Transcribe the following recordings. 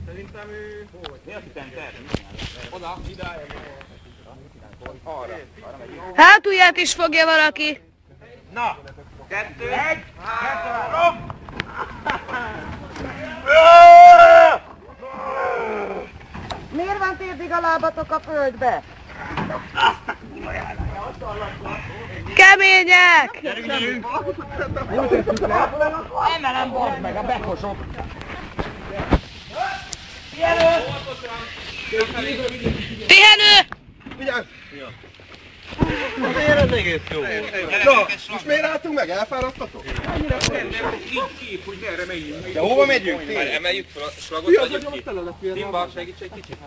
Szerintem ő... Mi azt hittem te? Oda, ide. Arra megyünk. Hátulját is fogja valaki. Na! 2, 1, 3! Miért van térdig a lábatok a földbe? Kemények! Gyerünk! Emelem, bazd meg a bekosok! Pihenő! Vigyázz! Azért ez egész jó. Na, most miért álltunk meg? Elfáradtatok? Így, hogy merre megyünk. De hova megyünk? Emeljük fel a slagot, adjuk ki. Timba, segíts egy kicsit.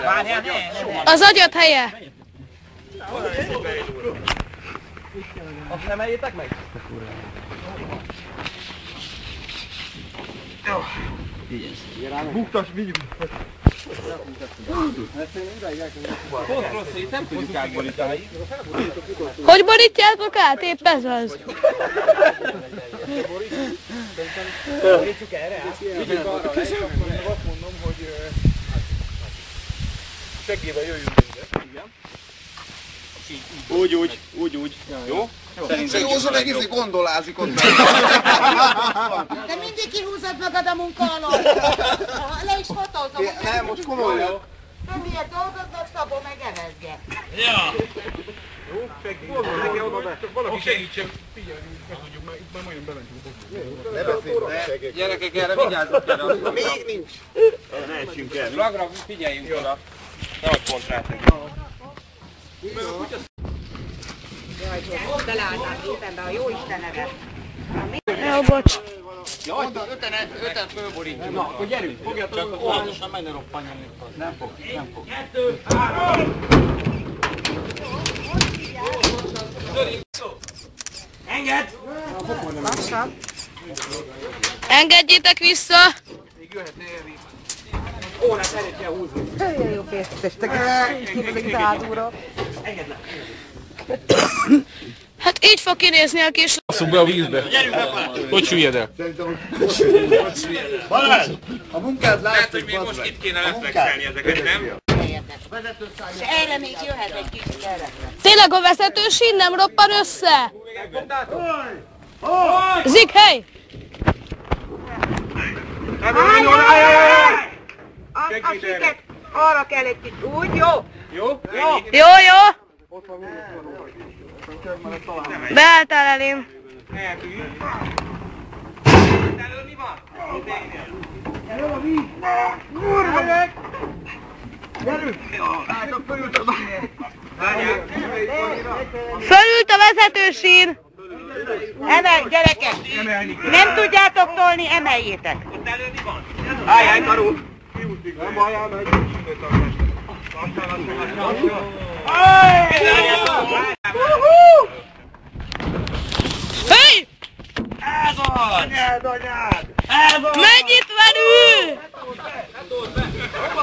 Várjál, ne! Az agyat helye! Azt nem eljétek meg? Buktas, vigyünk! Pont rossz, hogy nem tudjuk átborítani. Hogy borítjátok át? Épp ez az. Borítsuk erre át? Vigyünk arra, azt mondom, hogy seggével jöjjünk ide. Igen. Úgy. Jó? Józan egész gondolázik ott. De mindig kihúzod magad a munka alól. Le is fotózom. Nem, most komolyan. Nem miért dolgoznak, Szabó meg evezge. Jó, segítség. Valaki segítsen. Figyelj, meg tudjuk, már itt már majdnem bementünk a Ne beszélj, Gyerekek, erre vigyázzatok erre. még nincs. Ne essünk el. Lagra figyeljünk oda. Nehogy pont rátek. Beleálltál szépenbe a jó Isten nevet. Jó, bocs. Jaj, öten fölborítjuk. Na, akkor gyerünk, fogjátok. Csak óvatosan menj, ne roppanjon itt. Nem fog. 2, 3. Engedd! Lassan. Engedjétek vissza! Még jöhetne elég. Ó, ne szeretj el húzni. Olyan jó pésztestek. Kívülik tádúra. Engedd le. Hát így fog kinézni a kis... Asszuk be a vízbe. Gyerünk be, hogy süllyed el? Balázs! A munkád Lehet, hogy még most itt kéne reflexelni ezeket, nem? És erre még jöhet egy kicsit erre. Tényleg a vezetősín nem roppan össze? Zighely! A siket arra kell egy kicsit. Úgy, jó? Jó? Jó, jó! Beálltál elém. Eltűnjük. Előbb mi van? Fölült a vezetősín! Emelj, gyerekek! Nem tudjátok tolni, emeljétek! Ott elő mi van? Álljál, Karó! Nem baj, elmegy. Hey! Ez az! Anyád, anyád! Ez az! Menj itt velünk!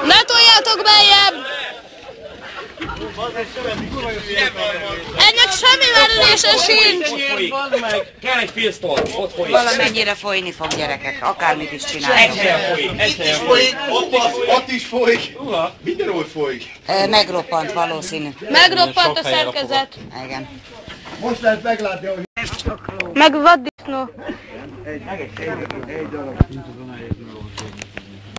Ne toljátok beljebb! Ennek semmi merülése sincs! Kell egy filztól, ott folyik. Valamennyire folyni fog, gyerekek, akármit is csinálnak. Egy helyen folyik, egy helyen Folyik, ott is folyik. Mindenhol folyik. Megroppant valószínű. Megroppant a szerkezet. Igen. Most lehet meglátni, hogy... Meg vaddisznó. Egy darab.